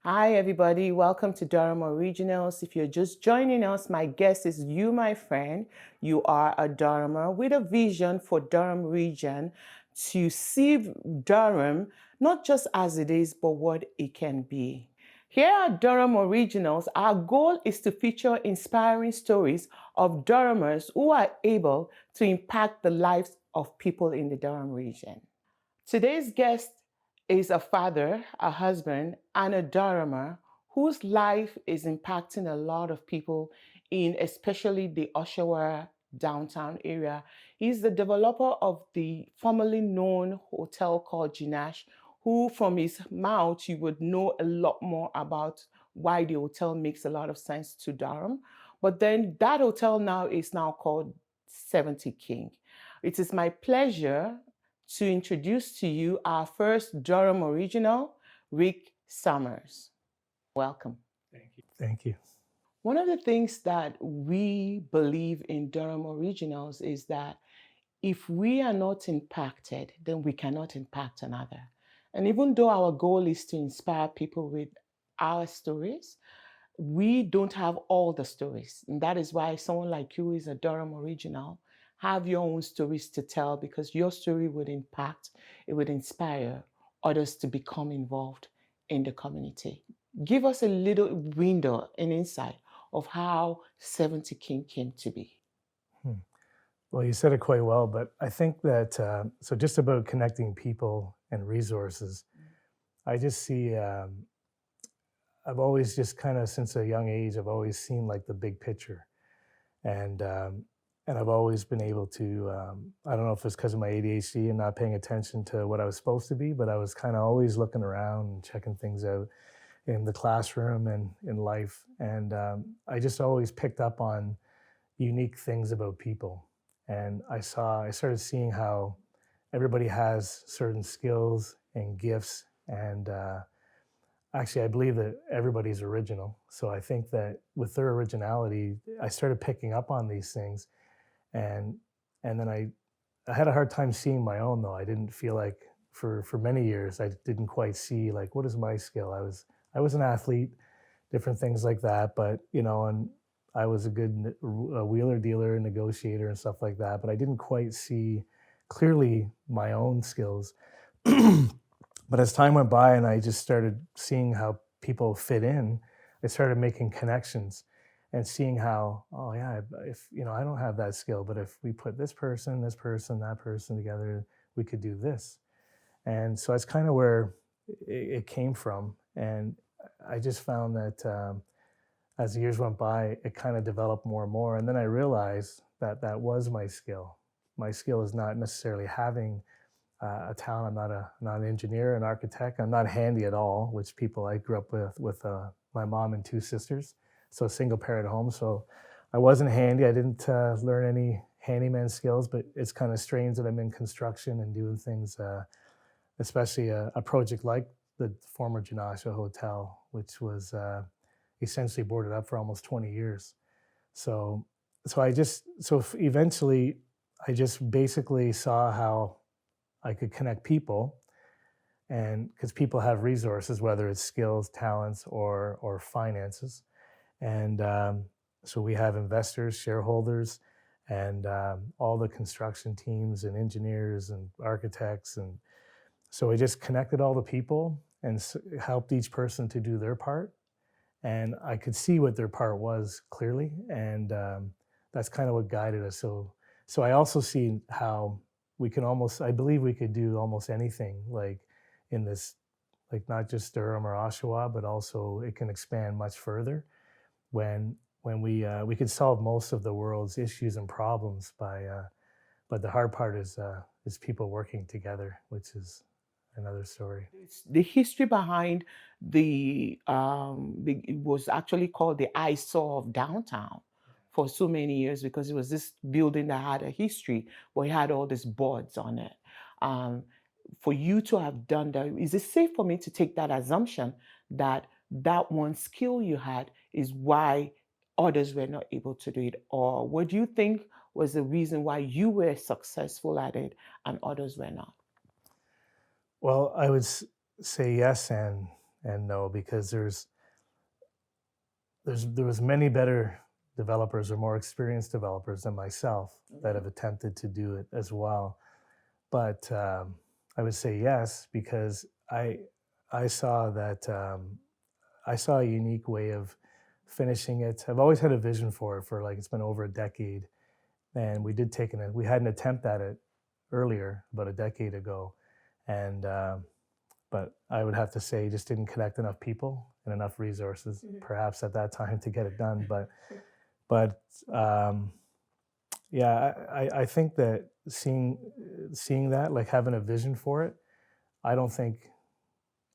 Hi, everybody. Welcome to Durham Originals. If you're just joining us, my guest is you, my friend. You are a Durhamer with a vision for Durham region to see Durham not just as it is, but what it can be. Here at Durham Originals, our goal is to feature inspiring stories of Durhamers who are able to impact the lives of people in the Durham region. Today's guest is a father, a husband, and a Durhamer whose life is impacting a lot of people in especially the Oshawa downtown area. He's the developer of the formerly known hotel called Jinash, who from his mouth you would know a lot more about why the hotel makes a lot of sense to Durham. But then that hotel now is now called 70 King. It is my pleasure to introduce to you our first Durham original, Rick Summers. Welcome. Thank you. One of the things that we believe in Durham Originals is that if we are not impacted, then we cannot impact another. And even though our goal is to inspire people with our stories, we don't have all the stories. And that is why someone like you is a Durham original. Have your own stories to tell because your story would impact, it would inspire others to become involved in the community. Give us a little window, an insight of how 70 King came to be. Well, you said it quite well, but I think that so just about connecting people and resources, I just see. I've always just kind of since a young age, I've always seen like the big picture, and um, and I've always been able to. I don't know if it's because of my ADHD and not paying attention to what I was supposed to be, but I was kind of always looking around and checking things out in the classroom and in life, and I just always picked up on unique things about people. And I started seeing how everybody has certain skills and gifts. And actually, I believe that everybody's original. So I think that with their originality, I started picking up on these things. And, and then I had a hard time seeing my own though. I didn't feel like for many years, I didn't quite see like, what is my skill? I was an athlete, different things like that. But, and I was a good wheeler dealer, negotiator, and stuff like that. But I didn't quite see clearly my own skills. But as time went by and I just started seeing how people fit in, I started making connections and seeing how, oh yeah, if I don't have that skill, but if we put this person, that person together, we could do this. And so that's kind of where it came from. And I just found that as the years went by, it kind of developed more and more. And then I realized that that was my skill. My skill is not necessarily having a talent. Not an engineer, an architect. I'm not handy at all, which people I grew up with my mom and two sisters, so a single parent home. So I wasn't handy. I didn't learn any handyman skills, but it's kind of strange that I'm in construction and doing things, especially a project like the former Janasha Hotel, which was essentially boarded up for almost 20 years. So, eventually I just basically saw how I could connect people, and because people have resources, whether it's skills, talents, or finances. And so we have investors, shareholders, and all the construction teams and engineers and architects. And so we just connected all the people and helped each person to do their part. And I could see what their part was clearly, and that's kind of what guided us. So I also see how we can almost, I believe we could do almost anything, like in this, like not just Durham or Oshawa, but also it can expand much further when we could solve most of the world's issues and problems by. But the hard part is people working together, which is another story. The history behind it was actually called the eyesore of downtown for so many years because it was this building that had a history, but it had all these boards on it. Um, for you to have done that, is it safe for me to take that assumption that that one skill you had is why others were not able to do it? Or what do you think was the reason why you were successful at it and others were not? Well, I would say yes and no, because there was many better developers or more experienced developers than myself that have attempted to do it as well. But I would say yes because I saw that I saw a unique way of finishing it. I've always had a vision for it for like it's been over a decade, and we had an attempt at it earlier about a decade ago, and but I would have to say just didn't connect enough people and enough resources perhaps at that time to get it done. But yeah, I think that seeing that, like having a vision for it, I don't think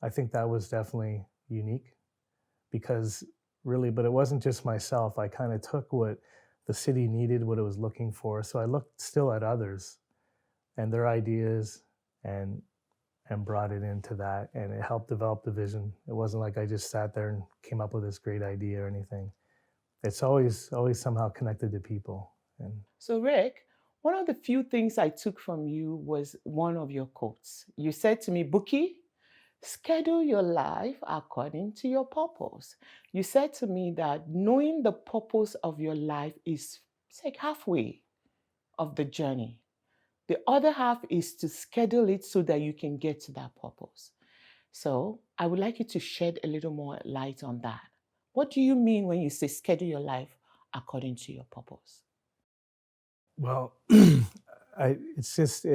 I think that was definitely unique because really, but it wasn't just myself. I kind of took what the city needed, what it was looking for. So I looked still at others and their ideas and brought it into that, and it helped develop the vision. It wasn't like I just sat there and came up with this great idea or anything. It's always somehow connected to people. And So, Rick, one of the few things I took from you was one of your quotes. You said to me, Buki, schedule your life according to your purpose. You said to me that knowing the purpose of your life is it's like halfway of the journey. The other half is to schedule it so that you can get to that purpose. So I would like you to shed a little more light on that. What do you mean when you say schedule your life according to your purpose? well, it's just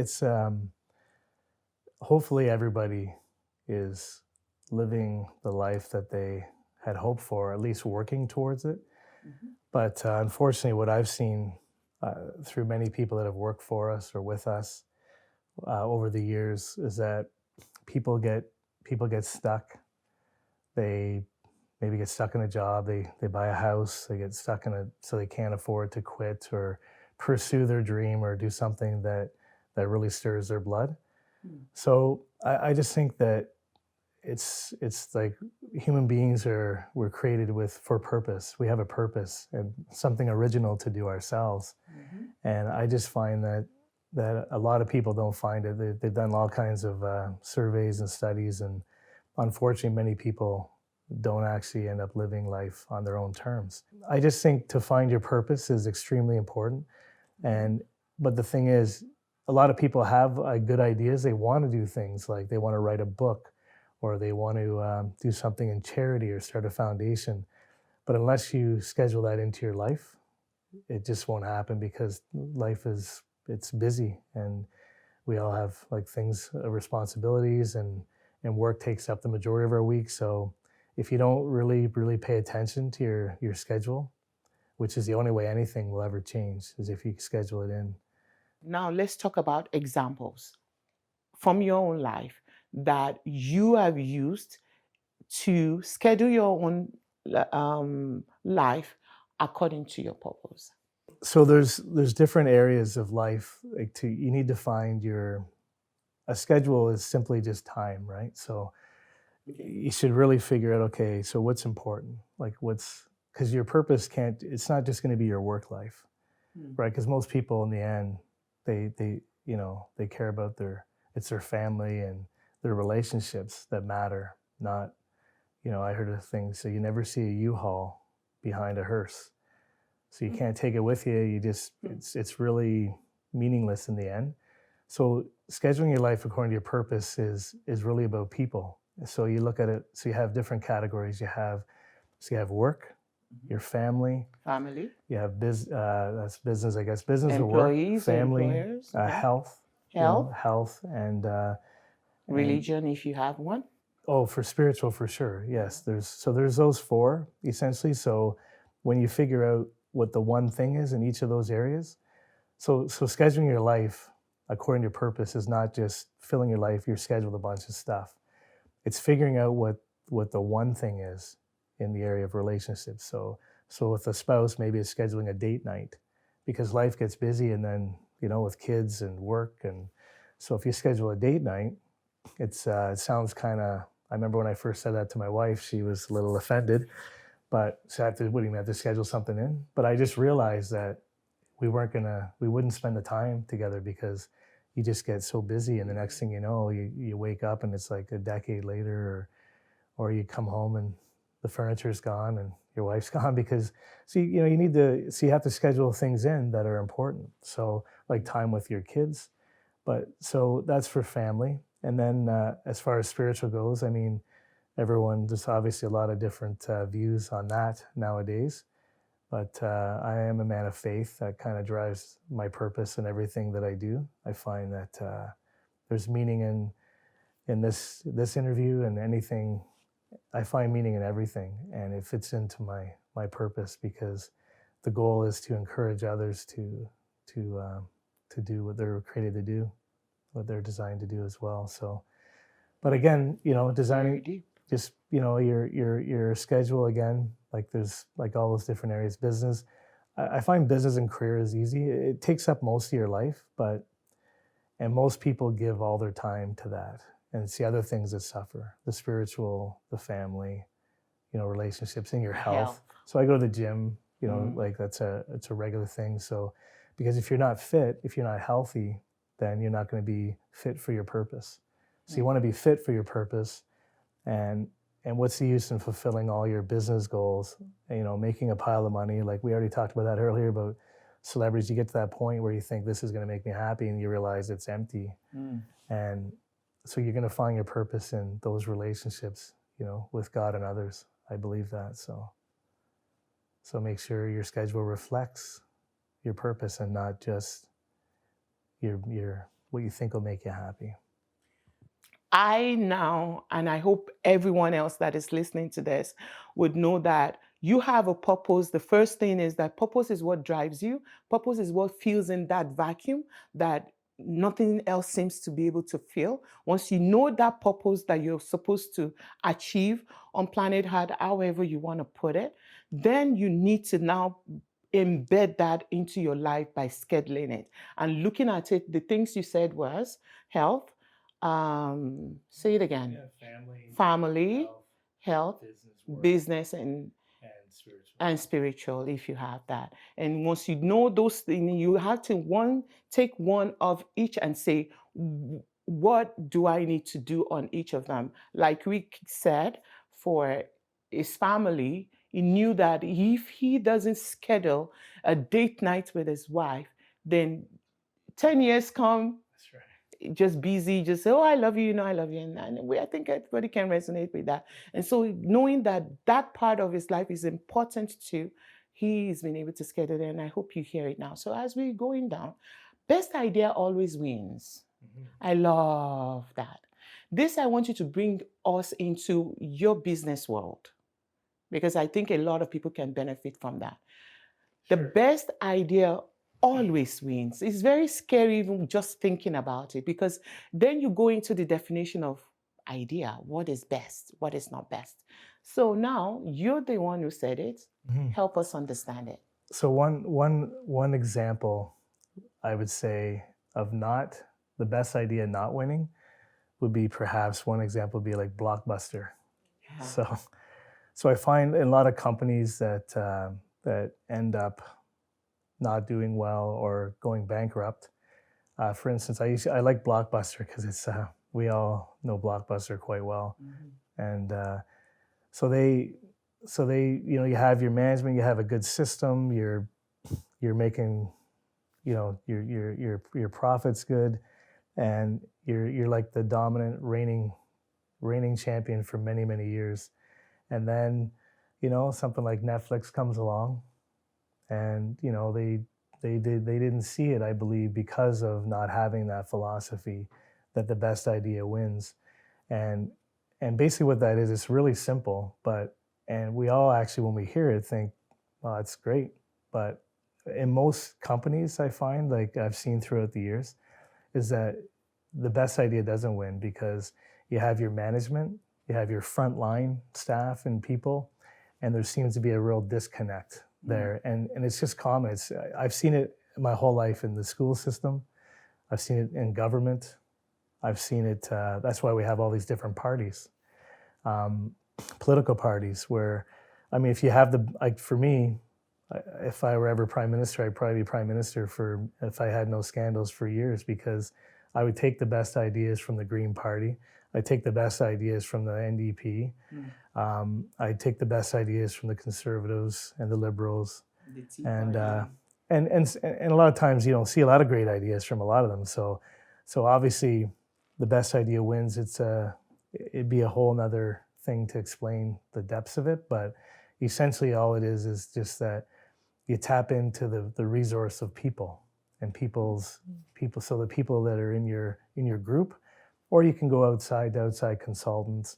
hopefully everybody is living the life that they had hoped for, at least working towards it. Mhm. But unfortunately, what I've seen through many people that have worked for us or with us over the years is that people get people get stuck. They maybe get stuck in a job. They buy a house. They get stuck in so they can't afford to quit or pursue their dream or do something that really stirs their blood. Mm. So I just think that it's like human beings we're created with for purpose. We have a purpose and something original to do ourselves. Mhm. And I just find that a lot of people don't find it. They've done all kinds of surveys and studies, and unfortunately, many people don't actually end up living life on their own terms. I just think to find your purpose is extremely important. Mhm. And but the thing is, a lot of people have good ideas. They want to do things like they want to write a book, or they want to do something in charity or start a foundation. But unless you schedule that into your life, it just won't happen because life is it's busy and we all have like things responsibilities and work takes up the majority of our week. So if you don't really pay attention to your schedule, which is the only way anything will ever change, is if you schedule it in. Now let's talk about examples from your own life that you have used to schedule your own life according to your purpose. So there's different areas of life like to you need to find your a schedule is simply just time, right? So Okay. you should really figure out, okay, so what's important? Like what's because your purpose can't it's not just going to be your work life, Mm. right? Because most people in the end, they care about it's their family and their relationships that matter, not, I heard a thing, so you never see a U-Haul behind a hearse. So you Mm. can't take it with you. You just Mm. it's really meaningless in the end. So scheduling your life according to your purpose is really about people. So you look at it, so you have different categories. You have work, Mhm. your family, Family, you have that's business, I guess, business or work, employees or family, employers, yeah. health, Health, health and religion, if you have one. oh, for spiritual, for sure. Yeah. Yes, there's those four essentially. So when you figure out what the one thing is in each of those areas, so scheduling your life according to your purpose is not just filling your life. You're scheduled a bunch of stuff. It's figuring out what the one thing is in the area of relationships. So with a spouse, maybe it's scheduling a date night because life gets busy, and then with kids and work, and so if you schedule a date night, it sounds kind of. I remember when I first said that to my wife, she was a little offended, But so I have to, what do you mean, I have to schedule something in? But I just realized that we wouldn't spend the time together because you just get so busy. And the next thing you know, you wake up and it's like a decade later, or you come home and the furniture's gone and your wife's gone because, so you need to, so you have to schedule things in that are important. So like time with your kids, but so that's for family. And then as far as spiritual goes, I mean, everyone, there's obviously a lot of different views on that nowadays. But I am a man of faith. That kind of drives my purpose in everything that I do. I find that there's meaning in this interview and anything. I find meaning in everything, and it fits into my purpose because the goal is to encourage others to do what they're created to do, what they're designed to do as well. So, but again, designing just your schedule again. Like there's like all those different areas. Business, I find business and career is easy. It takes up most of your life, and most people give all their time to that. And it's the other things that suffer: the spiritual, the family, relationships, and your health. So I go to the gym. Like it's a regular thing. So because if you're not fit, if you're not healthy, then you're not going to be fit for your purpose. So you want to be fit for your purpose, and what's the use in fulfilling all your business goals? Making a pile of money, like we already talked about that earlier about celebrities. You get to that point where you think this is going to make me happy, and you realize it's empty. And so you're going to find your purpose in those relationships, with God and others. I believe that. So make sure your schedule reflects your purpose and not just your what you think will make you happy. I now, and I hope everyone else that is listening to this would know that you have a purpose. The first thing is that purpose is what drives you. Purpose is what fills in that vacuum that nothing else seems to be able to fill. Once you know that purpose that you're supposed to achieve on planet Earth, however you want to put it, then you need to now embed that into your life by scheduling it and looking at it. The things you said was health, say it again. Family, health, business, and spiritual, if you have that. And once you know those things, you have to take one of each and say, what do I need to do on each of them? Like Rick said, for his family, he knew that if he doesn't schedule a date night with his wife, then 10 years come, That's right. just busy, just say, oh, I love you, I love you. And I think everybody can resonate with that. And so knowing that that part of his life is important too, he's been able to schedule it. And I hope you hear it now. So as we're going down, best idea always wins. I love that. This, I want you to bring us into your business world, because I think a lot of people can benefit from that. The best idea always wins. It's very scary even just thinking about it, because then you go into the definition of idea. What is best? What is not best? So now you're the one who said it. Help us understand it. So one example I would say of not the best idea not winning would be, perhaps one example would be like Blockbuster. Yeah. So I find in a lot of companies that end up not doing well or going bankrupt. For instance, I like Blockbuster because it's we all know Blockbuster quite well, and so they you have your management, you have a good system, you're making your profits good, and you're like the dominant reigning champion for many years. And then, something like Netflix comes along, and they didn't see it, I believe, because of not having that philosophy that the best idea wins. And basically what that is, it's really simple, and we all actually, when we hear it, think, well, it's great. But in most companies, I find, like I've seen throughout the years, is that the best idea doesn't win because you have your management, you have your frontline staff and people, and there seems to be a real disconnect there. And it's just common. I've seen it my whole life in the school system. I've seen it in government. I've seen it, that's why we have all these different parties, political parties, where I mean, if you have the, like for me, if I were ever prime minister, I'd probably be prime minister for, if I had no scandals, for years, because I would take the best ideas from the Green Party. I'd take the best ideas from the NDP. I'd take the best ideas from the Conservatives and the Liberals. The Tea And, Party. and a lot of times you don't see a lot of great ideas from a lot of them. So obviously the best idea wins. It'd be a whole nother thing to explain the depths of it, but essentially all it is just that you tap into the resource of people and people. So the people that are in your group, or you can go outside to outside consultants.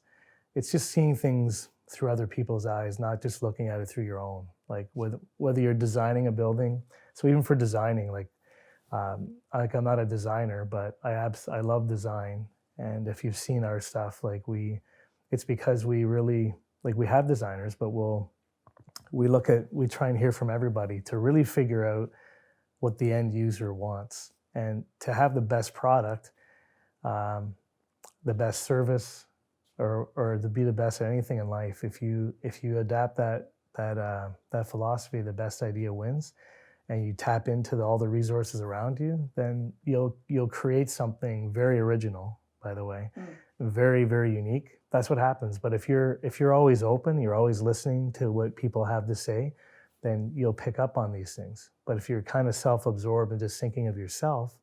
It's just seeing things through other people's eyes, not just looking at it through your own. Like whether you're designing a building. So even for designing, like I'm not a designer, but I love design. And if you've seen our stuff, it's because we really, like, we have designers, but we try and hear from everybody to really figure out what the end user wants, and to have the best product, the best service, or to be the best at anything in life. If you adapt that philosophy, the best idea wins, and you tap into all the resources around you, then you'll create something very original, by the way, very, very unique. That's what happens. But if you're always open, you're always listening to what people have to say, then you'll pick up on these things. But if you're kind of self-absorbed and just thinking of yourself,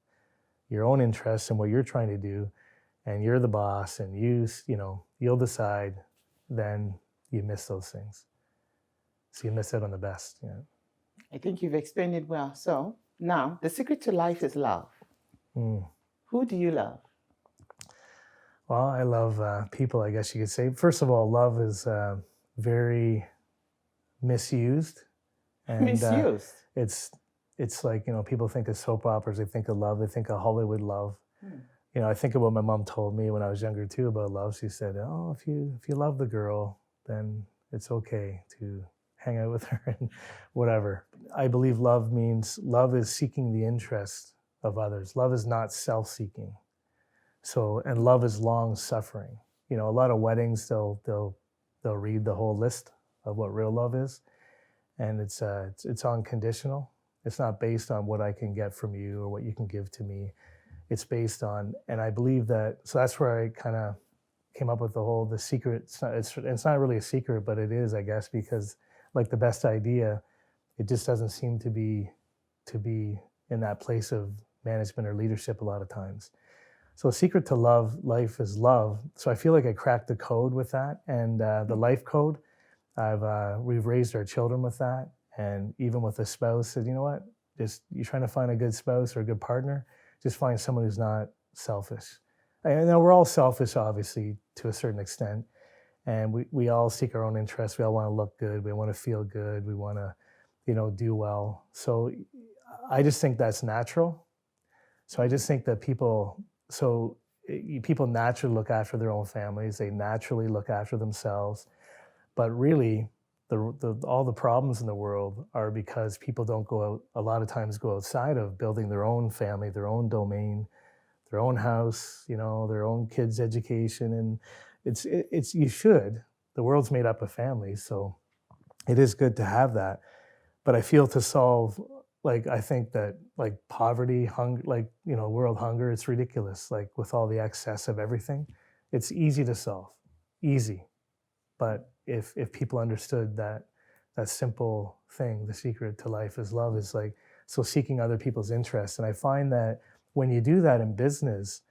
your own interests and what you're trying to do, and you're the boss and you'll decide, then you miss those things. So you miss out on the best. Yeah. I think you've explained it well. So now, the secret to life is love. Who do you love? Well, I love people, I guess you could say. First of all, love is very misused. And, Misused? It's like, people think of soap operas, they think of love, they think of Hollywood love. I think of what my mom told me when I was younger too about love. She said, "Oh, if you love the girl, then it's okay to hang out with her and whatever." I believe love is seeking the interest of others. Love is not self-seeking. So, and love is long suffering. A lot of weddings, they'll read the whole list of what real love is, and it's unconditional. It's not based on what I can get from you or what you can give to me. It's based on, and I believe that. So that's where I kind of came up with the secret. It's not really a secret, but it is, I guess, because like the best idea, it just doesn't seem to be in that place of management or leadership a lot of times. So a secret to life is love. So I feel like I cracked the code with that, and the life code. We've raised our children with that, and even with a spouse, said, you know what? Just you're trying to find a good spouse or a good partner, just find someone who's not selfish. I know we're all selfish, obviously, to a certain extent, and we all seek our own interests. We all want to look good. We want to feel good. We want to, do well. So I just think that's natural. So I just think that people naturally look after their own families. They naturally look after themselves. But really, all the problems in the world are because people don't go out, a lot of times go outside of building their own family, their own domain, their own house, their own kids' education. And you should. The world's made up of families, so it is good to have that. But I feel to solve, I think that poverty, hunger, world hunger, it's ridiculous. Like with all the excess of everything, it's easy to solve, easy. But if people understood that simple thing, the secret to life is love, is so seeking other people's interests. And I find that when you do that in business,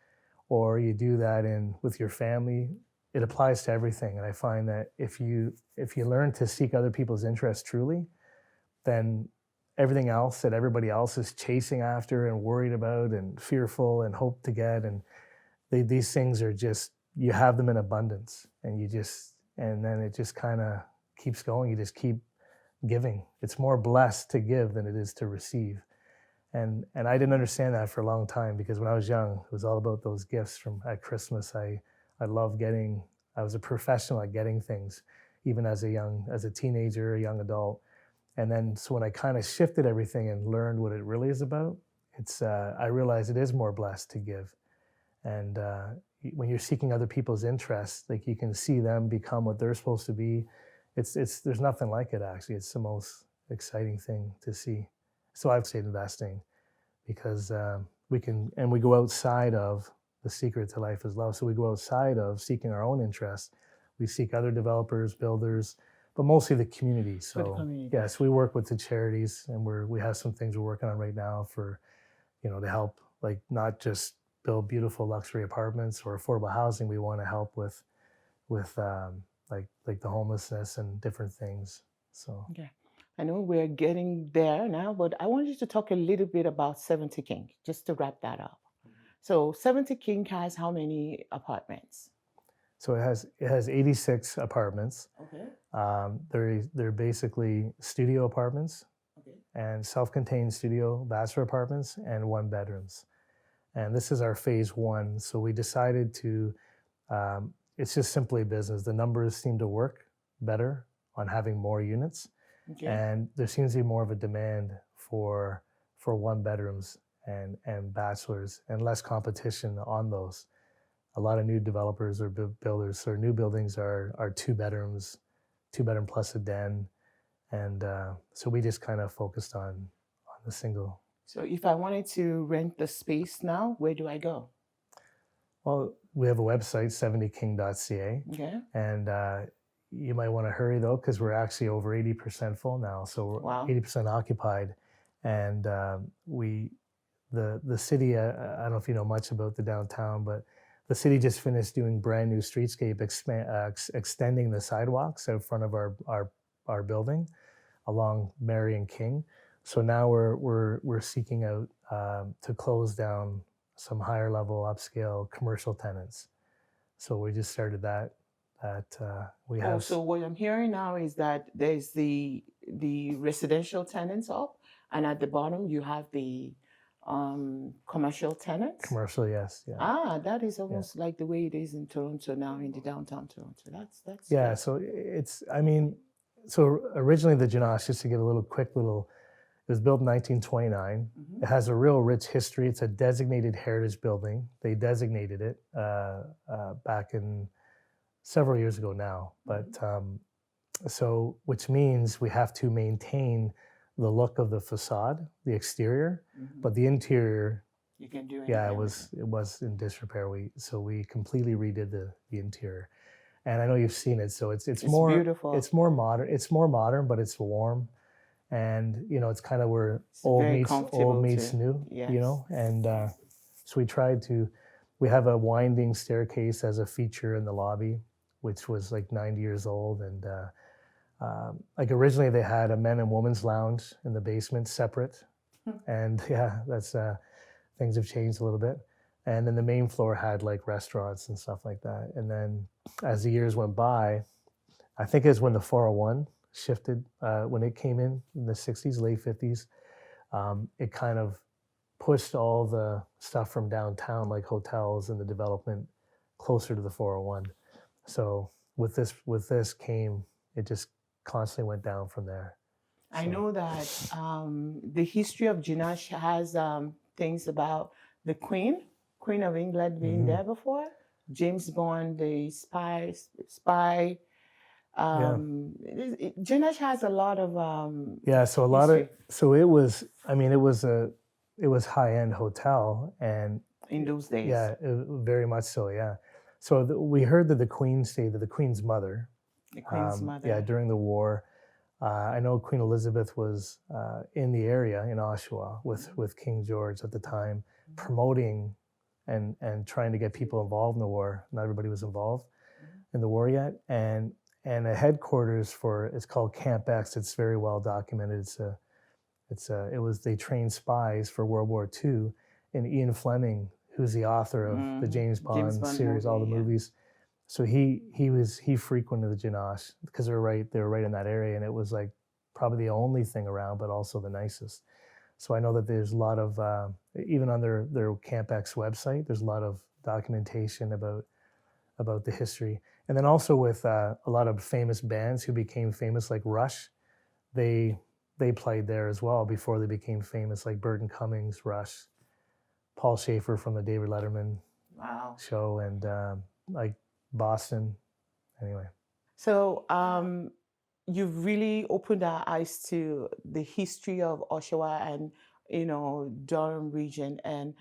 or you do that with your family, it applies to everything. And I find that if you learn to seek other people's interests truly, then everything else that everybody else is chasing after and worried about and fearful and hope to get, and these things are just, you have them in abundance, and then it just kind of keeps going. You just keep giving. It's more blessed to give than it is to receive. And I didn't understand that for a long time, because when I was young, it was all about those gifts at Christmas. I loved getting, I was a professional at getting things, even as a teenager, a young adult. And then, so when I kind of shifted everything and learned what it really is about, I realized it is more blessed to give. And when you're seeking other people's interests, you can see them become what they're supposed to be, it's there's nothing like it actually. It's the most exciting thing to see. So I've stayed investing because we go outside of the secret to life is love. So we go outside of seeking our own interests. We seek other developers, builders, but mostly the community. For the So community. yes, we work with the charities, and we have some things we're working on right now for, to help, like, not just build beautiful luxury apartments or affordable housing. We want to help with like the homelessness and different things. So Okay. I know we're getting there now, but I want you to talk a little bit about 70 King, just to wrap that up. So 70 King has how many apartments? it has 86 apartments. Okay. They're basically studio apartments Okay. and self-contained studio bachelor apartments and one bedrooms. And this is our phase one. So we decided to. It's just simply business. The numbers seem to work better on having more units, Okay. and there seems to be more of a demand for one bedrooms and bachelors, and less competition on those. A lot of new developers or builders or new buildings are two bedrooms, 2 bedroom plus a den, and so we just kind of focused on the single. So if I wanted to rent the space now, where do I go? Well, we have a website, 70king.ca, Okay. and you might want to hurry though, because we're actually over 80% full now, so we're Wow. 80% occupied, and the city. I don't know if you know much about the downtown, but the city just finished doing brand new streetscape, extending the sidewalks out front of our building along Mary and King. So now we're seeking out to close down some higher level upscale commercial tenants. So we just started that. We Oh, have so what I'm hearing now is that there's the residential tenants up, and at the bottom you have the commercial tenants. commercial, yes, yeah. Ah, that is almost like the way it is in Toronto now, in the downtown Toronto. That's Yeah, good. so so originally the Janosh, just to give a it was built in 1929. Mhm. It has a real rich history. It's a designated heritage building. They designated it back in several years ago now, but so which means we have to maintain the look of the facade, the exterior, Mhm. but the interior, You can do yeah, anything. it was in disrepair. We completely redid the interior, and I know you've seen it. So it's It's more beautiful. it's more modern. It's more modern, but it's warm, and it's kind of where It's very comfortable old meets too. new. Yes. And so we have a winding staircase as a feature in the lobby, which was like 90 years old, and like originally they had a men and women's lounge in the basement separate, and yeah, that's things have changed a little bit. And then the main floor had like restaurants and stuff like that. And then as the years went by, I think it's when the 401 shifted, when it came in the 60s, late 50s, it kind of pushed all the stuff from downtown, like hotels and the development, closer to the 401. So with this came, it just constantly went down from there. I So know that the history of Jinash has things about the Queen of England being there before, James Bond, the spy. yeah, Jinash has a lot of yeah. So a lot of history so it was high end hotel, and in those days. yeah, very much so. Yeah. So we heard that the Queen stayed, that the Queen's mother, The Queen's yeah, mother. during the war. I know Queen Elizabeth was in the area in Oshawa with King George at the time, promoting and trying to get people involved in the war. Not everybody was involved in the war yet, and a headquarters for, it's called Camp X. It's very well documented. They trained spies for World War II, and Ian Fleming, who's the author of the James James Bond Bond series, all the movie, yeah. movies. So he frequented the Janosh because they were right in that area, and it was like probably the only thing around, but also the nicest. So I know that there's a lot of even on their Camp X website, there's a lot of documentation about the history, and then also with a lot of famous bands who became famous, like Rush, they played there as well before they became famous, like Burton Cummings, Rush, Paul Schaefer from the David Letterman Wow. show, and like Boston. Anyway. So you've really opened our eyes to the history of Oshawa and Durham region. And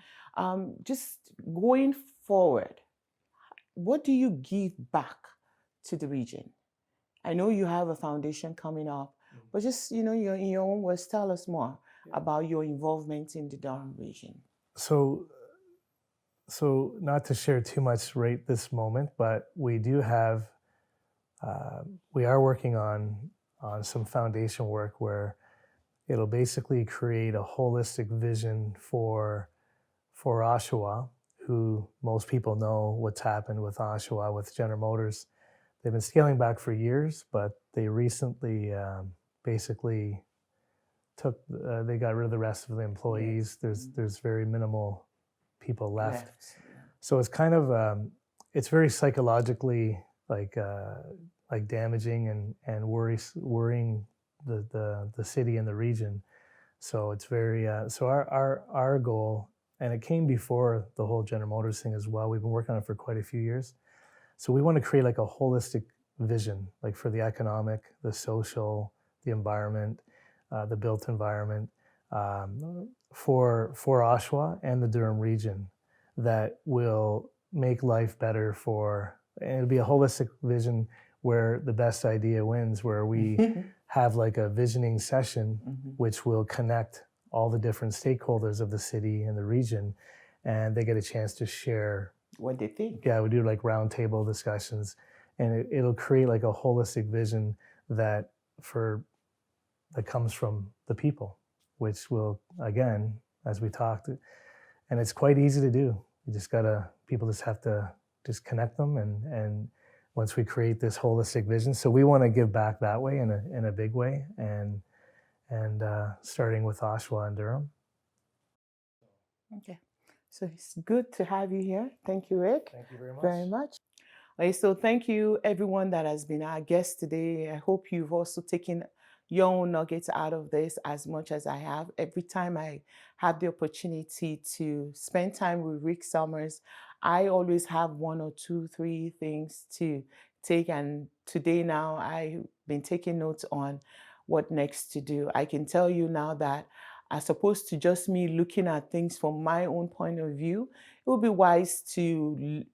just going forward, what do you give back to the region? I know you have a foundation coming up, but just in your own words, tell us more about your involvement in the Durham region. So, so not to share too much right this moment, but we do have, we are working on some foundation work where it'll basically create a holistic vision for Oshawa, who most people know what's happened with Oshawa with General Motors. They've been scaling back for years, but they recently basically they got rid of the rest of the employees. There's very minimal people left. So it's kind of it's very psychologically like damaging and worrying the city and the region. So it's very so our goal, and it came before the whole General Motors thing as well. We've been working on it for quite a few years. So we want to create like a holistic vision, like for the economic, the social, the environment, the built environment, for Oshawa and the Durham region, that will make life better and it'll be a holistic vision where the best idea wins, where we have like a visioning session, which will connect all the different stakeholders of the city and the region, and they get a chance to share what they think. Yeah, we do like roundtable discussions, and it'll create like a holistic vision that comes from the people, which will, again, as we talked, and it's quite easy to do. People just have to just connect them, and once we create this holistic vision, so we want to give back that way in a big way, and starting with Oshawa and Durham. Okay. So it's good to have you here. Thank you, Rick. Thank you very much. Very much. Okay, so thank you, everyone that has been our guest today. I hope you've also taken your own nuggets out of this as much as I have. Every time I have the opportunity to spend time with Rick Summers, I always have one or two, three things to take. And today now I've been taking notes on what next to do. I can tell you now that as opposed to just me looking at things from my own point of view, it would be wise to,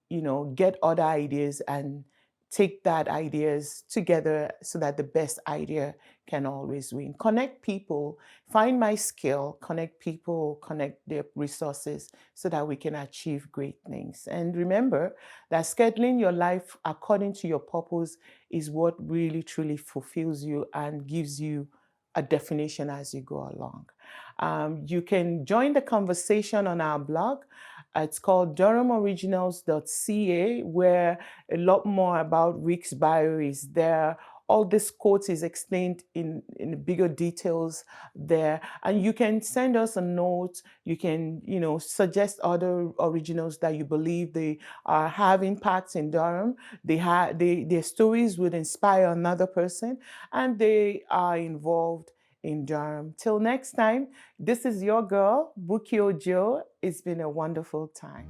get other ideas and take that ideas together so that the best idea can always win. Connect people, find my skill, connect people, connect their resources so that we can achieve great things. And remember that scheduling your life according to your purpose is what really truly fulfills you and gives you a definition as you go along. You can join the conversation on our blog. It's called durhamoriginals.ca, where a lot more about Rick's bio is there. All this quotes is explained in bigger details there. And you can send us a note. You can, suggest other originals that you believe they have impacts in Durham. Their stories would inspire another person, and they are involved in Durham. Till next time, this is your girl, Bukio Joe. It's been a wonderful time.